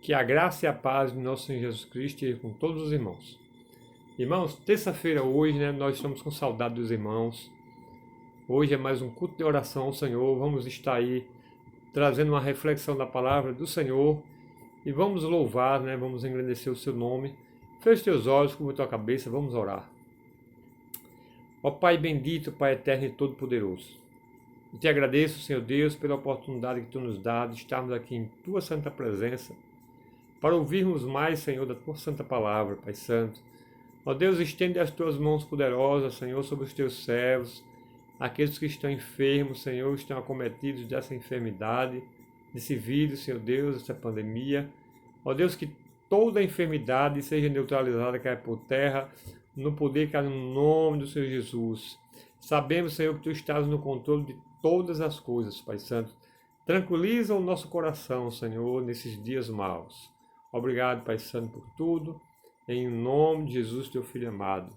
Que a graça e a paz de nosso Senhor Jesus Cristo estejam com todos os irmãos. Irmãos, terça-feira hoje, nós estamos com saudade dos irmãos. Hoje é mais um culto de oração ao Senhor. Vamos estar aí trazendo uma reflexão da palavra do Senhor e vamos louvar, vamos engrandecer o seu nome. Feche teus olhos, curva tua cabeça, vamos orar. Ó Pai bendito, Pai eterno e todo-poderoso, eu te agradeço, Senhor Deus, pela oportunidade que Tu nos dá de estarmos aqui em Tua santa presença, para ouvirmos mais, Senhor, da Tua santa palavra, Pai Santo. Ó Deus, estende as Tuas mãos poderosas, Senhor, sobre os Teus servos, aqueles que estão enfermos, Senhor, estão acometidos dessa enfermidade, desse vírus, Senhor Deus, dessa pandemia. Ó Deus, que toda enfermidade seja neutralizada, caia por terra, no poder, caia no nome do Senhor Jesus. Sabemos, Senhor, que Tu estás no controle de todas as coisas, Pai Santo. Tranquiliza o nosso coração, Senhor, nesses dias maus. Obrigado, Pai Santo, por tudo. Em nome de Jesus, Teu Filho amado.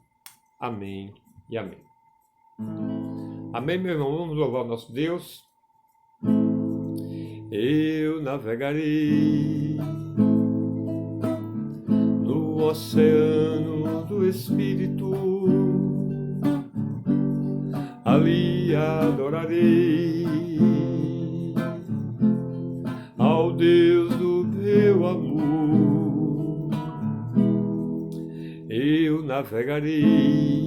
Amém e amém. Amém, meu irmão. Vamos louvar o nosso Deus. Eu navegarei no oceano do Espírito, ali adorarei ao Deus do meu amor. Eu navegarei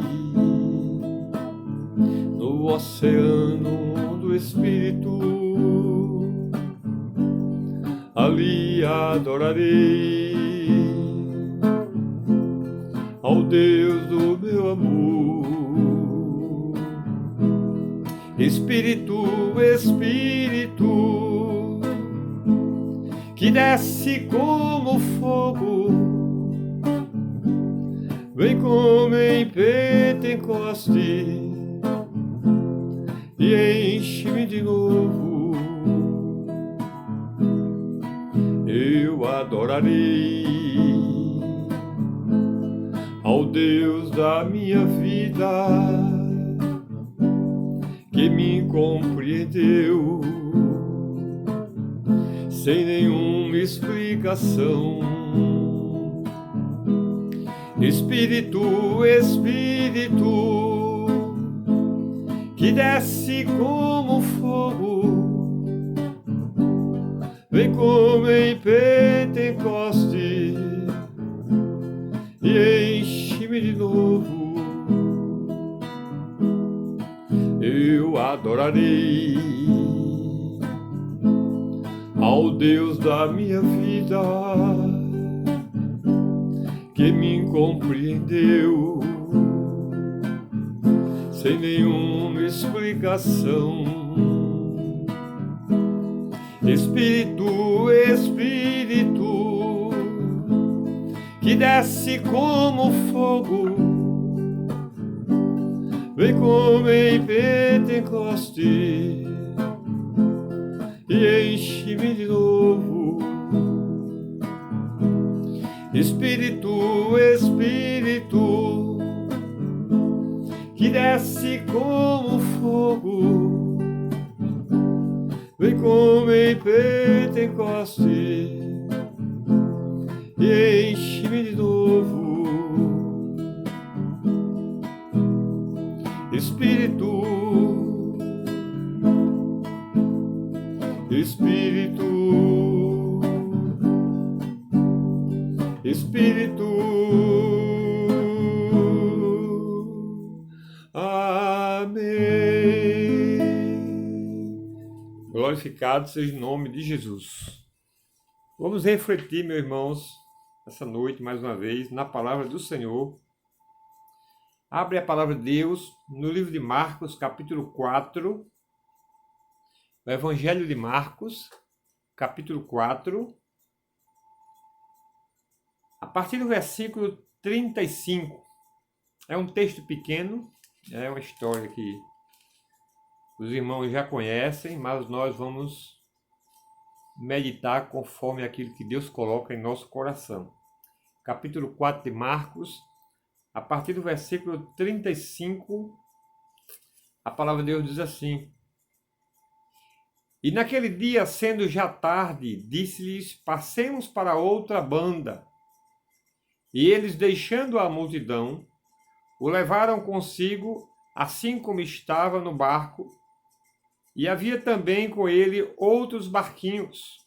no oceano do Espírito, ali adorarei ao Deus do meu amor. Espírito, Espírito, que desce como fogo, vem como em Pentecoste e enche-me de novo. Eu adorarei ao Deus da minha vida, que me compreendeu sem nenhuma explicação. Espírito, Espírito, que desce como fogo, vem como em Pentecoste e enche-me de novo. Eu adorarei ao Deus da minha vida, que me compreendeu sem nenhuma explicação. Espírito, Espírito, que desce como fogo, vem como em Pentecoste e enche-me de novo. Espírito, Espírito, que desce como fogo, vem como em Pentecoste e enche-me de novo. Espírito, Espírito, Espírito, amém. Glorificado seja o nome de Jesus. Vamos refletir, meus irmãos, essa noite, mais uma vez, na palavra do Senhor. Abre a palavra de Deus no livro de Marcos, capítulo 4. O Evangelho de Marcos, capítulo 4. A partir do versículo 35. É um texto pequeno, é uma história que os irmãos já conhecem, mas nós vamos meditar conforme aquilo que Deus coloca em nosso coração. Capítulo 4 de Marcos, a partir do versículo 35, a palavra de Deus diz assim: E naquele dia, sendo já tarde, disse-lhes: passemos para outra banda. E eles, deixando a multidão, o levaram consigo, assim como estava no barco, e havia também com ele outros barquinhos.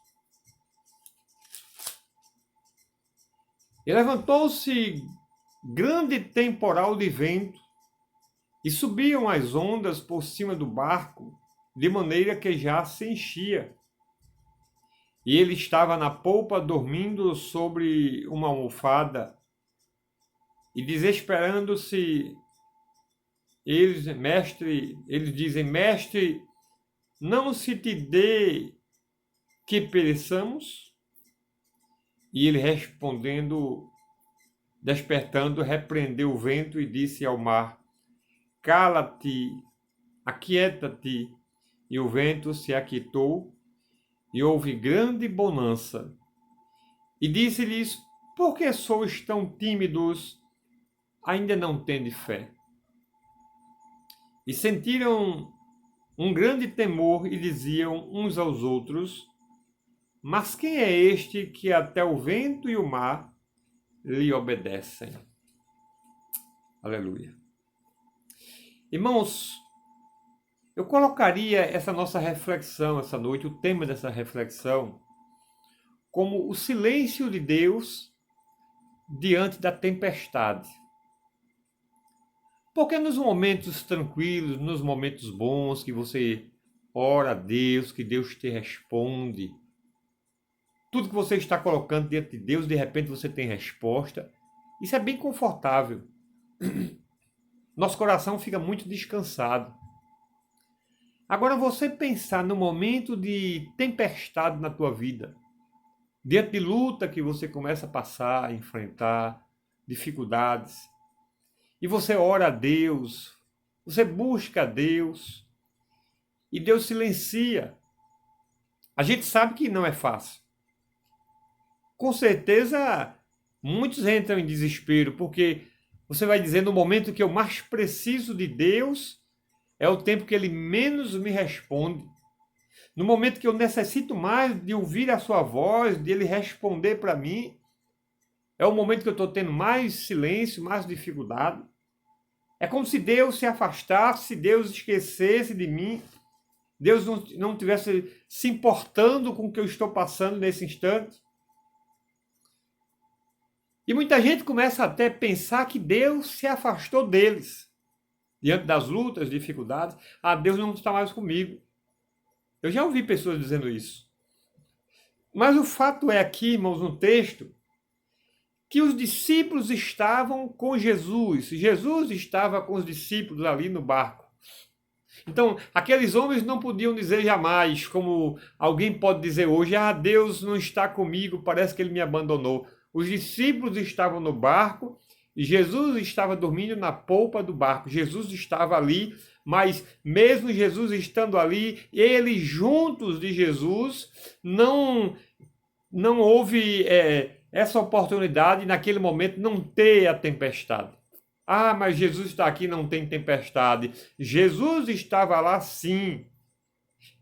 E levantou-se grande temporal de vento, e subiam as ondas por cima do barco, de maneira que já se enchia. E ele estava na polpa, dormindo sobre uma almofada, e desesperando-se, eles dizem: Mestre, não se te dê que pereçamos? E ele respondendo, despertando, repreendeu o vento e disse ao mar: Cala-te, aquieta-te. E o vento se aquietou, e houve grande bonança. E disse-lhes: Por que sois tão tímidos? Ainda não tendes fé? E sentiram um grande temor e diziam uns aos outros: Mas quem é este que até o vento e o mar lhe obedecem? Aleluia. Irmãos, eu colocaria essa nossa reflexão essa noite, o tema dessa reflexão, como o silêncio de Deus diante da tempestade. Porque nos momentos tranquilos, nos momentos bons, que você ora a Deus, que Deus te responde, tudo que você está colocando diante de Deus, de repente você tem resposta. Isso é bem confortável. Nosso coração fica muito descansado. Agora, você pensar no momento de tempestade na tua vida, diante de luta que você começa a passar, a enfrentar, dificuldades, e você ora a Deus, você busca a Deus, e Deus silencia. A gente sabe que não é fácil. Com certeza, muitos entram em desespero, porque você vai dizer, no momento que eu mais preciso de Deus, é o tempo que Ele menos me responde. No momento que eu necessito mais de ouvir a sua voz, de Ele responder para mim, é o momento que eu estou tendo mais silêncio, mais dificuldade. É como se Deus se afastasse, se Deus esquecesse de mim, Deus não tivesse se importando com o que eu estou passando nesse instante. E muita gente começa até a pensar que Deus se afastou deles. Diante das lutas, dificuldades, Deus não está mais comigo. Eu já ouvi pessoas dizendo isso. Mas o fato é aqui, irmãos, no texto, que os discípulos estavam com Jesus. Jesus estava com os discípulos ali no barco. Então, aqueles homens não podiam dizer jamais, como alguém pode dizer hoje: Deus não está comigo, parece que Ele me abandonou. Os discípulos estavam no barco e Jesus estava dormindo na polpa do barco. Jesus estava ali, mas mesmo Jesus estando ali, eles juntos de Jesus, não houve essa oportunidade naquele momento não ter a tempestade. Mas Jesus está aqui, não tem tempestade. Jesus estava lá sim.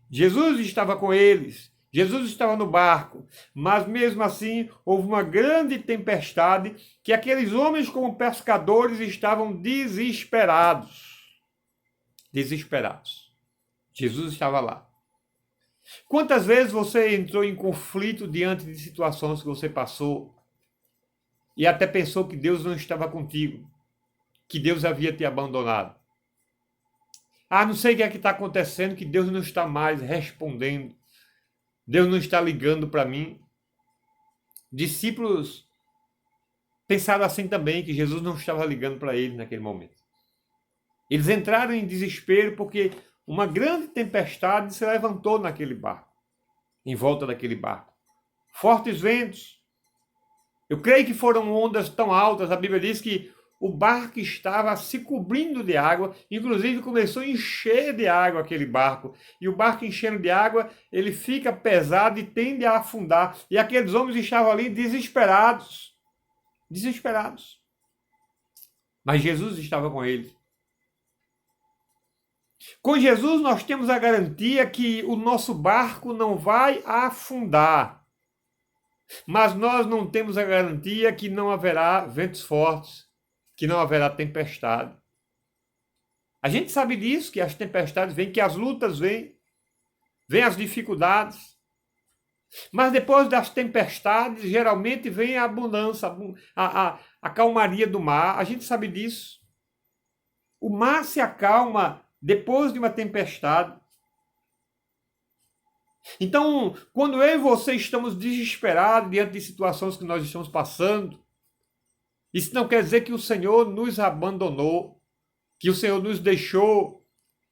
Jesus estava com eles. Jesus estava no barco, mas mesmo assim houve uma grande tempestade que aqueles homens como pescadores estavam desesperados. Desesperados. Jesus estava lá. Quantas vezes você entrou em conflito diante de situações que você passou e até pensou que Deus não estava contigo, que Deus havia te abandonado? Não sei o que é que está acontecendo, que Deus não está mais respondendo. Deus não está ligando para mim. Discípulos pensaram assim também, que Jesus não estava ligando para eles naquele momento. Eles entraram em desespero porque uma grande tempestade se levantou naquele barco, em volta daquele barco. Fortes ventos. Eu creio que foram ondas tão altas, a Bíblia diz que o barco estava se cobrindo de água, inclusive começou a encher de água aquele barco. E o barco enchendo de água, ele fica pesado e tende a afundar. E aqueles homens estavam ali desesperados. Desesperados. Mas Jesus estava com eles. Com Jesus nós temos a garantia que o nosso barco não vai afundar. Mas nós não temos a garantia que não haverá ventos fortes, que não haverá tempestade. A gente sabe disso, que as tempestades vêm, que as lutas vêm as dificuldades. Mas depois das tempestades, geralmente vem a abundância, a calmaria do mar. A gente sabe disso. O mar se acalma depois de uma tempestade. Então, quando eu e você estamos desesperados diante de situações que nós estamos passando, isso não quer dizer que o Senhor nos abandonou, que o Senhor nos deixou,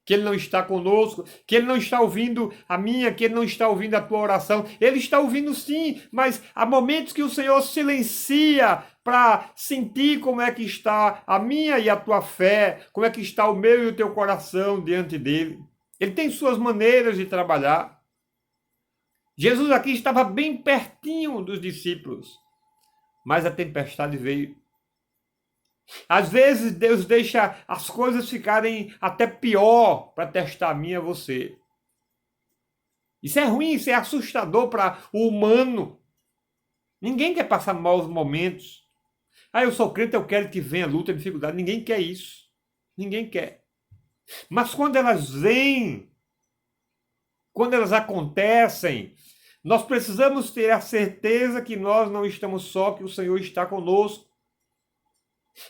que Ele não está conosco, que Ele não está ouvindo a minha, que Ele não está ouvindo a tua oração. Ele está ouvindo sim, mas há momentos que o Senhor silencia para sentir como é que está a minha e a tua fé, como é que está o meu e o teu coração diante dEle. Ele tem suas maneiras de trabalhar. Jesus aqui estava bem pertinho dos discípulos, mas a tempestade veio. Às vezes Deus deixa as coisas ficarem até pior para testar a mim e a você. Isso é ruim, isso é assustador para o humano. Ninguém quer passar maus momentos. Eu sou crente, eu quero que venha luta e dificuldade. Ninguém quer isso. Ninguém quer. Mas quando elas vêm, quando elas acontecem, nós precisamos ter a certeza que nós não estamos só, que o Senhor está conosco.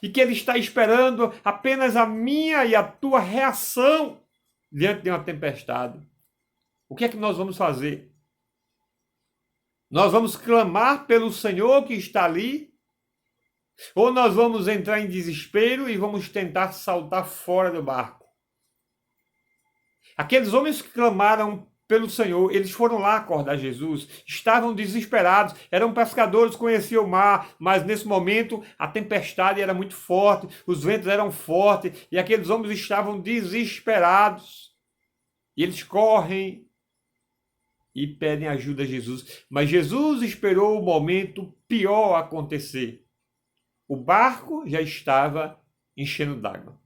E que Ele está esperando apenas a minha e a tua reação diante de uma tempestade. O que é que nós vamos fazer? Nós vamos clamar pelo Senhor que está ali? Ou nós vamos entrar em desespero e vamos tentar saltar fora do barco? Aqueles homens que clamaram pelo Senhor, eles foram lá acordar Jesus, estavam desesperados, eram pescadores, conheciam o mar, mas nesse momento a tempestade era muito forte, os ventos eram fortes, e aqueles homens estavam desesperados. E eles correm e pedem ajuda a Jesus. Mas Jesus esperou o momento pior acontecer. O barco já estava enchendo d'água.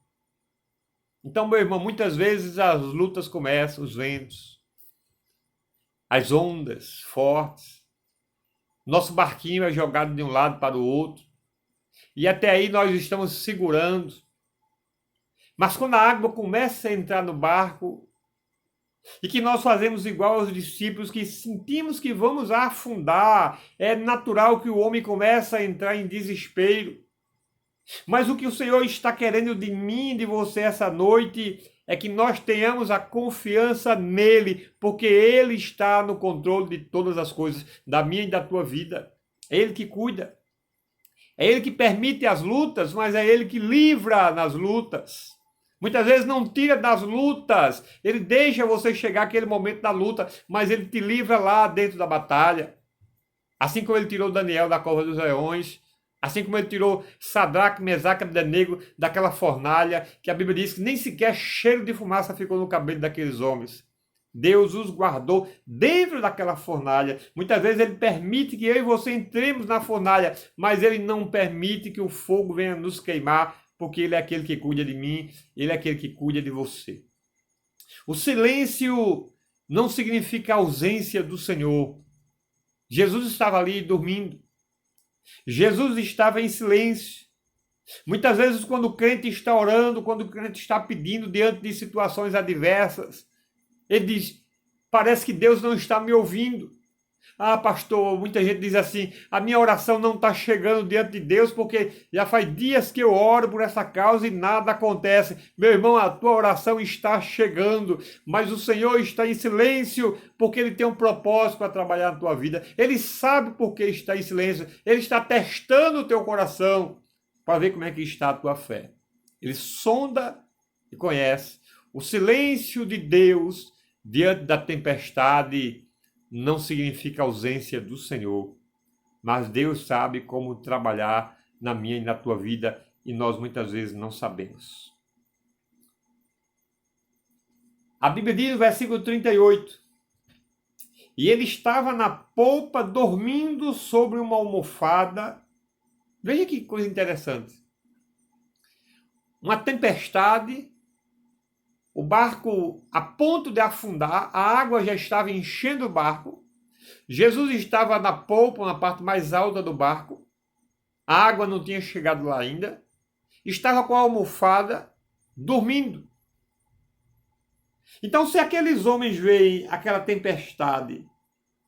Então, meu irmão, muitas vezes as lutas começam, os ventos, as ondas fortes, nosso barquinho é jogado de um lado para o outro, e até aí nós estamos segurando. Mas quando a água começa a entrar no barco, e que nós fazemos igual aos discípulos, que sentimos que vamos afundar, é natural que o homem comece a entrar em desespero. Mas o que o Senhor está querendo de mim e de você essa noite é que nós tenhamos a confiança nele, porque ele está no controle de todas as coisas, da minha e da tua vida. É ele que cuida. É ele que permite as lutas, mas é ele que livra nas lutas. Muitas vezes não tira das lutas, ele deixa você chegar àquele momento da luta, mas ele te livra lá dentro da batalha. Assim como ele tirou Daniel da cova dos leões, assim como ele tirou Sadraque, Mesaque e Abdenego daquela fornalha, que a Bíblia diz que nem sequer cheiro de fumaça ficou no cabelo daqueles homens. Deus os guardou dentro daquela fornalha. Muitas vezes ele permite que eu e você entremos na fornalha, mas ele não permite que o fogo venha nos queimar, porque ele é aquele que cuida de mim, ele é aquele que cuida de você. O silêncio não significa ausência do Senhor. Jesus estava ali dormindo. Jesus estava em silêncio. Muitas vezes, quando o crente está orando, quando o crente está pedindo diante de situações adversas, ele diz: parece que Deus não está me ouvindo. Pastor, muita gente diz assim: a minha oração não está chegando diante de Deus porque já faz dias que eu oro por essa causa e nada acontece. Meu irmão, a tua oração está chegando, mas o Senhor está em silêncio porque Ele tem um propósito para trabalhar na tua vida. Ele sabe por que está em silêncio. Ele está testando o teu coração para ver como é que está a tua fé. Ele sonda e conhece. O silêncio de Deus diante da tempestade não significa ausência do Senhor, mas Deus sabe como trabalhar na minha e na tua vida e nós muitas vezes não sabemos. A Bíblia diz no versículo 38, e ele estava na polpa dormindo sobre uma almofada. Veja que coisa interessante. Uma tempestade, o barco a ponto de afundar, a água já estava enchendo o barco, Jesus estava na polpa, na parte mais alta do barco, a água não tinha chegado lá ainda, estava com a almofada, dormindo. Então, se aqueles homens veem aquela tempestade,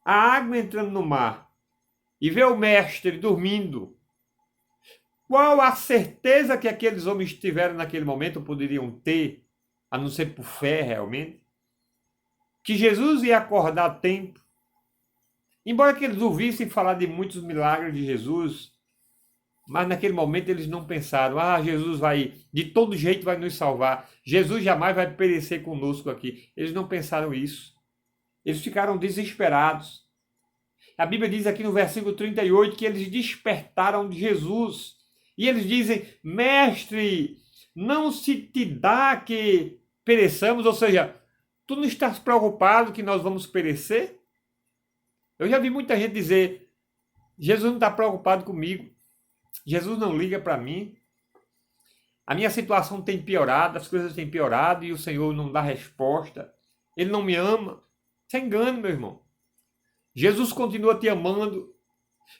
a água entrando no mar, e vê o mestre dormindo, qual a certeza que aqueles homens tiveram naquele momento, poderiam ter, a não ser por fé realmente, que Jesus ia acordar a tempo? Embora que eles ouvissem falar de muitos milagres de Jesus, mas naquele momento eles não pensaram, Jesus vai, de todo jeito vai nos salvar, Jesus jamais vai perecer conosco aqui. Eles não pensaram isso. Eles ficaram desesperados. A Bíblia diz aqui no versículo 38 que eles despertaram de Jesus. E eles dizem, mestre, não se te dá que pereçamos, ou seja, tu não estás preocupado que nós vamos perecer? Eu já vi muita gente dizer, Jesus não está preocupado comigo, Jesus não liga para mim, a minha situação tem piorado, as coisas têm piorado e o Senhor não dá resposta, Ele não me ama. Isso é engano, meu irmão. Jesus continua te amando,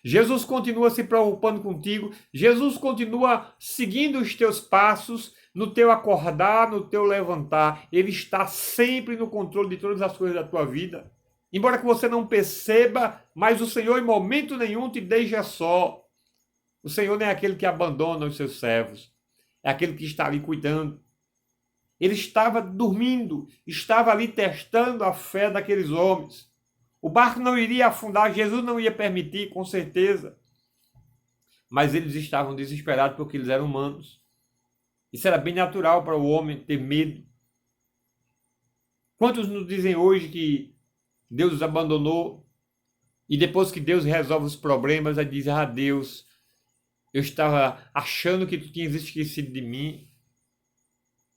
Jesus continua se preocupando contigo, Jesus continua seguindo os teus passos, no teu acordar, no teu levantar. Ele está sempre no controle de todas as coisas da tua vida. Embora que você não perceba, mas o Senhor em momento nenhum te deixa só. O Senhor não é aquele que abandona os seus servos, é aquele que está ali cuidando. Ele estava dormindo, estava ali testando a fé daqueles homens. O barco não iria afundar, Jesus não ia permitir, com certeza. Mas eles estavam desesperados porque eles eram humanos. Isso era bem natural para o homem ter medo. Quantos nos dizem hoje que Deus os abandonou e depois que Deus resolve os problemas, aí diz, Deus, eu estava achando que tu tinhas esquecido de mim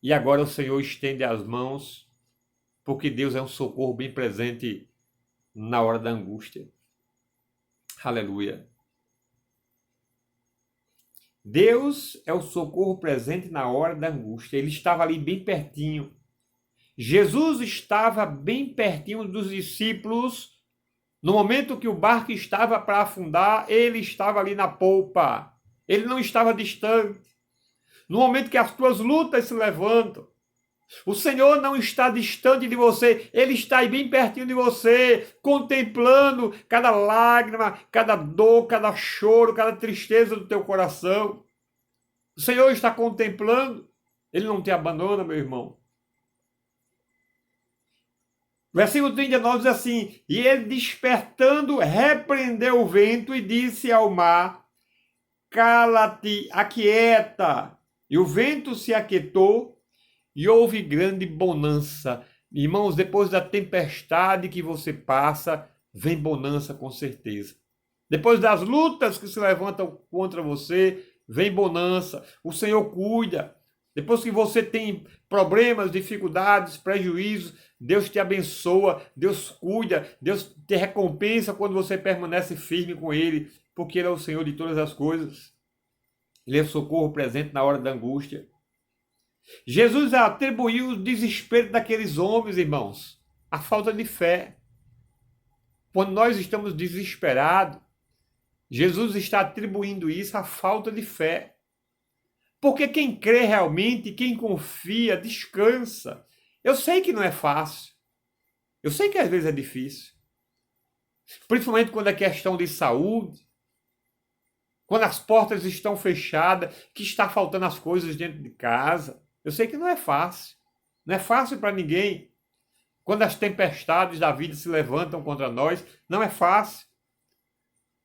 e agora o Senhor estende as mãos porque Deus é um socorro bem presente na hora da angústia. Aleluia. Deus é o socorro presente na hora da angústia. Ele estava ali bem pertinho. Jesus estava bem pertinho dos discípulos. No momento que o barco estava para afundar, ele estava ali na polpa. Ele não estava distante. No momento que as tuas lutas se levantam, o Senhor não está distante de você, Ele está aí bem pertinho de você, contemplando cada lágrima, cada dor, cada choro, cada tristeza do teu coração. O Senhor está contemplando, Ele não te abandona, meu irmão. Versículo 39 diz assim, e ele despertando, repreendeu o vento e disse ao mar, cala-te, aquieta. E o vento se aquietou, e houve grande bonança. Irmãos, depois da tempestade que você passa, vem bonança com certeza. Depois das lutas que se levantam contra você, vem bonança. O Senhor cuida. Depois que você tem problemas, dificuldades, prejuízos, Deus te abençoa, Deus cuida, Deus te recompensa quando você permanece firme com Ele, porque Ele é o Senhor de todas as coisas. Ele é o socorro presente na hora da angústia. Jesus atribuiu o desespero daqueles homens, irmãos, à falta de fé. Quando nós estamos desesperados, Jesus está atribuindo isso à falta de fé. Porque quem crê realmente, quem confia, descansa. Eu sei que não é fácil. Eu sei que às vezes é difícil. Principalmente quando é questão de saúde, quando as portas estão fechadas, que está faltando as coisas dentro de casa. Eu sei que não é fácil. Não é fácil para ninguém. Quando as tempestades da vida se levantam contra nós, não é fácil.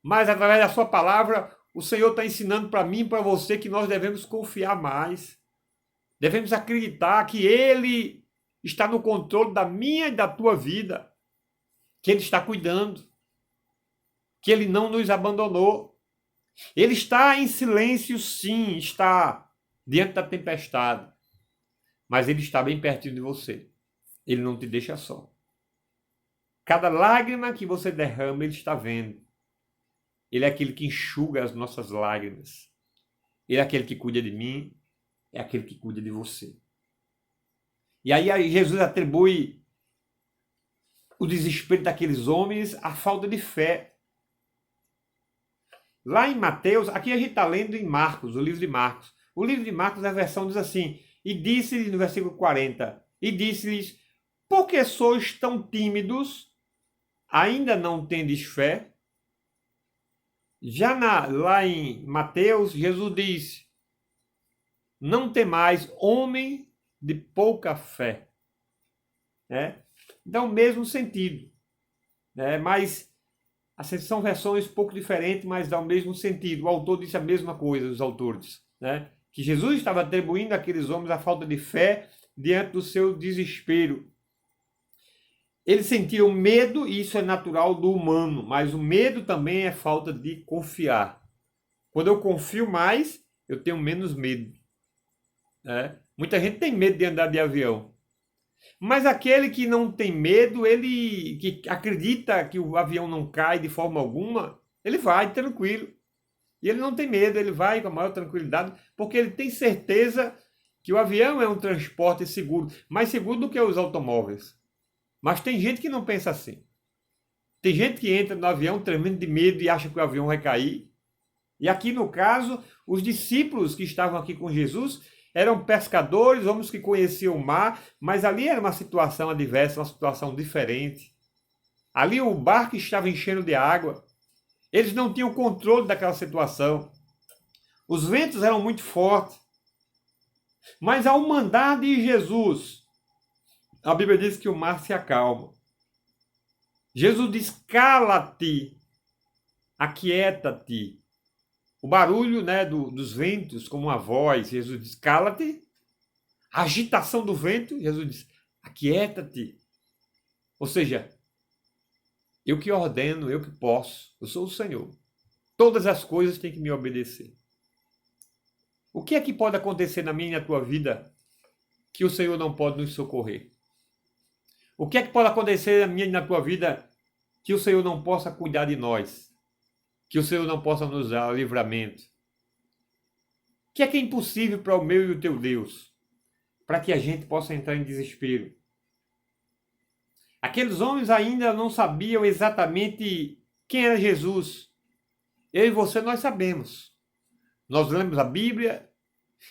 Mas através da sua palavra, o Senhor está ensinando para mim e para você que nós devemos confiar mais. Devemos acreditar que Ele está no controle da minha e da tua vida. Que Ele está cuidando. Que Ele não nos abandonou. Ele está em silêncio, sim, está diante da tempestade. Mas Ele está bem pertinho de você. Ele não te deixa só. Cada lágrima que você derrama, Ele está vendo. Ele é aquele que enxuga as nossas lágrimas. Ele é aquele que cuida de mim, é aquele que cuida de você. E aí Jesus atribui o desespero daqueles homens à falta de fé. Lá em Mateus, aqui a gente está lendo em Marcos, o livro de Marcos. O livro de Marcos, a versão diz assim, e disse-lhes, no versículo 40, e disse-lhes, por que sois tão tímidos, ainda não tendes fé? Já lá em Mateus, Jesus diz, não temais, homem de pouca fé. Dá o mesmo sentido, mas são versões um pouco diferentes, mas dá o mesmo sentido. O autor disse a mesma coisa, os autores, que Jesus estava atribuindo àqueles homens a falta de fé diante do seu desespero. Eles sentiram medo, e isso é natural do humano, mas o medo também é falta de confiar. Quando eu confio mais, eu tenho menos medo. Muita gente tem medo de andar de avião. Mas aquele que não tem medo, ele que acredita que o avião não cai de forma alguma, ele vai tranquilo. E ele não tem medo, ele vai com a maior tranquilidade, porque ele tem certeza que o avião é um transporte seguro, mais seguro do que os automóveis. Mas tem gente que não pensa assim. Tem gente que entra no avião tremendo de medo e acha que o avião vai cair. E aqui no caso, os discípulos que estavam aqui com Jesus eram pescadores, homens que conheciam o mar, mas ali era uma situação adversa, uma situação diferente. Ali o barco estava enchendo de água. Eles não tinham controle daquela situação. Os ventos eram muito fortes. Mas ao mandar de Jesus, a Bíblia diz que o mar se acalma. Jesus diz, cala-te, aquieta-te. O barulho dos ventos, como uma voz, Jesus diz, cala-te. A agitação do vento, Jesus diz, aquieta-te. Ou seja, eu que ordeno, eu que posso, eu sou o Senhor. Todas as coisas têm que me obedecer. O que é que pode acontecer na minha e na tua vida que o Senhor não pode nos socorrer? O que é que pode acontecer na minha e na tua vida que o Senhor não possa cuidar de nós? Que o Senhor não possa nos dar livramento? O que é impossível para o meu e o teu Deus? Para que a gente possa entrar em desespero. Aqueles homens ainda não sabiam exatamente quem era Jesus. Eu e você, nós sabemos. Nós lemos a Bíblia,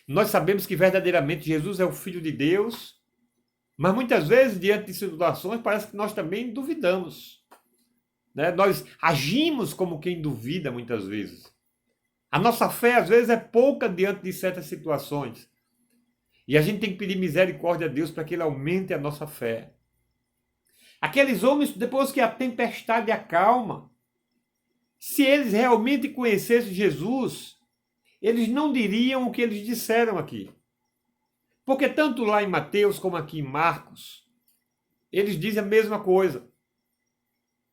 nós sabemos que verdadeiramente Jesus é o Filho de Deus, mas muitas vezes, diante de situações, parece que nós também duvidamos. Nós agimos como quem duvida muitas vezes. A nossa fé, às vezes, é pouca diante de certas situações. E a gente tem que pedir misericórdia a Deus para que Ele aumente a nossa fé. Aqueles homens, depois que a tempestade acalma, se eles realmente conhecessem Jesus, eles não diriam o que eles disseram aqui. Porque tanto lá em Mateus como aqui em Marcos, eles dizem a mesma coisa.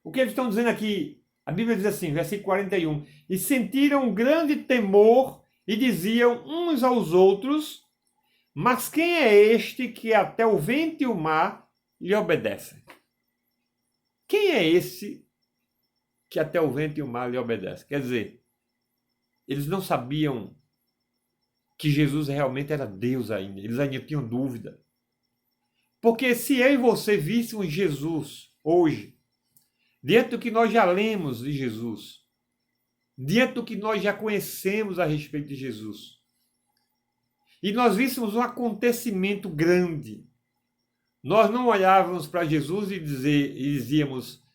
O que eles estão dizendo aqui? A Bíblia diz assim, versículo 41, e sentiram um grande temor e diziam uns aos outros, mas quem é este que até o vento e o mar lhe obedecem? Quem é esse que até o vento e o mar lhe obedecem? Quer dizer, eles não sabiam que Jesus realmente era Deus ainda. Eles ainda tinham dúvida. Porque se eu e você víssemos Jesus hoje, diante do que nós já lemos de Jesus, diante do que nós já conhecemos a respeito de Jesus, e nós víssemos um acontecimento grande, nós não olhávamos para Jesus e dizíamos,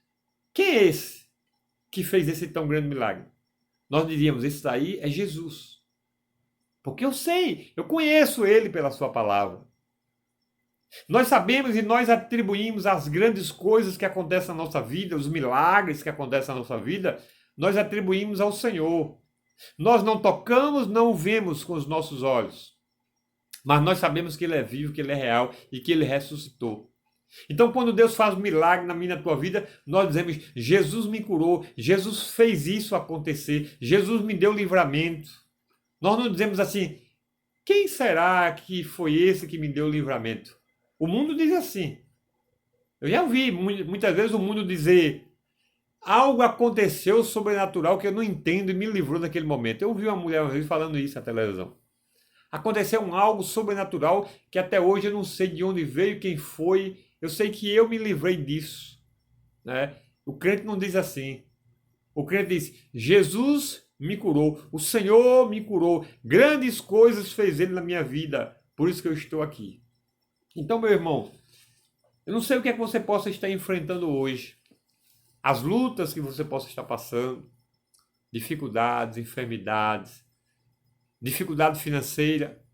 quem é esse que fez esse tão grande milagre? Nós diríamos, esse daí é Jesus. Porque eu sei, eu conheço ele pela sua palavra. Nós sabemos e nós atribuímos as grandes coisas que acontecem na nossa vida, os milagres que acontecem na nossa vida, nós atribuímos ao Senhor. Nós não tocamos, não o vemos com os nossos olhos. Mas nós sabemos que Ele é vivo, que Ele é real e que Ele ressuscitou. Então, quando Deus faz um milagre na minha e na tua vida, nós dizemos, Jesus me curou, Jesus fez isso acontecer, Jesus me deu livramento. Nós não dizemos assim, quem será que foi esse que me deu livramento? O mundo diz assim. Eu já ouvi muitas vezes o mundo dizer, algo aconteceu sobrenatural que eu não entendo e me livrou naquele momento. Eu ouvi uma mulher uma vez falando isso na televisão. Aconteceu algo sobrenatural que até hoje eu não sei de onde veio, quem foi. Eu sei que eu me livrei disso, né? O crente não diz assim. O crente diz: Jesus me curou, o Senhor me curou, grandes coisas fez Ele na minha vida, por isso que eu estou aqui. Então, meu irmão, eu não sei o que é que você possa estar enfrentando hoje, as lutas que você possa estar passando, dificuldades, enfermidades, dificuldade financeira,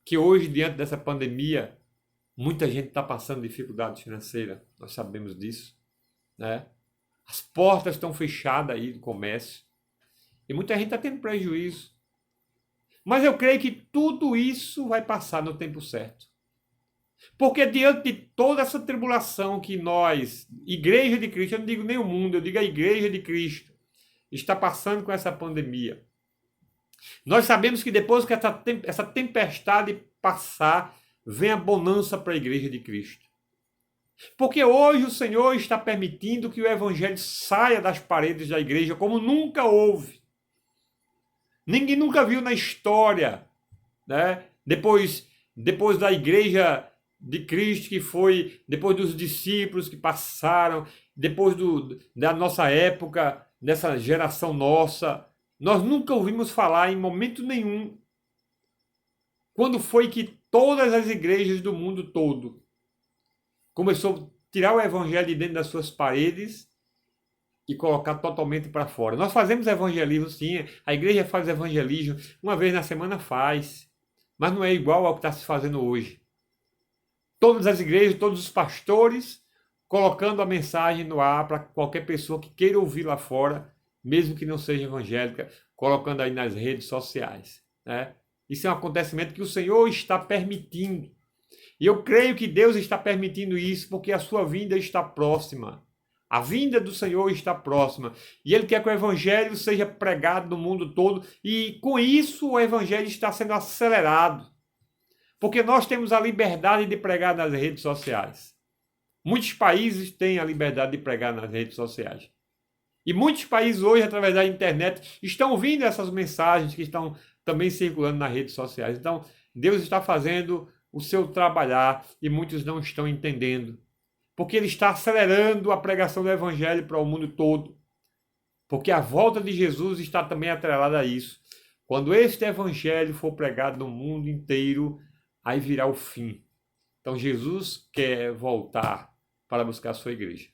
que hoje, diante dessa pandemia, muita gente está passando dificuldade financeira, nós sabemos disso, né? As portas estão fechadas aí do comércio e muita gente está tendo prejuízo. Mas eu creio que tudo isso vai passar no tempo certo. Porque diante de toda essa tribulação que nós, Igreja de Cristo, eu não digo nem o mundo, eu digo a Igreja de Cristo, está passando com essa pandemia. Nós sabemos que depois que essa tempestade passar, vem a bonança para a Igreja de Cristo. Porque hoje o Senhor está permitindo que o Evangelho saia das paredes da igreja como nunca houve. Ninguém nunca viu na história, né? Depois da Igreja de Cristo, que foi, depois dos discípulos que passaram, depois da nossa época, dessa geração nossa, nós nunca ouvimos falar em momento nenhum quando foi que todas as igrejas do mundo todo começou a tirar o evangelho de dentro das suas paredes e colocar totalmente para fora. Nós fazemos evangelismo, sim, a igreja faz evangelismo, uma vez na semana faz, mas não é igual ao que está se fazendo hoje. Todas as igrejas, todos os pastores, colocando a mensagem no ar para qualquer pessoa que queira ouvir lá fora, mesmo que não seja evangélica, colocando aí nas redes sociais, né? Isso é um acontecimento que o Senhor está permitindo. E eu creio que Deus está permitindo isso porque a sua vinda está próxima. A vinda do Senhor está próxima. E Ele quer que o Evangelho seja pregado no mundo todo. E com isso o Evangelho está sendo acelerado. Porque nós temos a liberdade de pregar nas redes sociais. Muitos países têm a liberdade de pregar nas redes sociais. E muitos países hoje, através da internet, estão ouvindo essas mensagens que estão também circulando nas redes sociais. Então, Deus está fazendo o seu trabalhar e muitos não estão entendendo. Porque Ele está acelerando a pregação do Evangelho para o mundo todo. Porque a volta de Jesus está também atrelada a isso. Quando este Evangelho for pregado no mundo inteiro, aí virá o fim. Então Jesus quer voltar para buscar a sua igreja.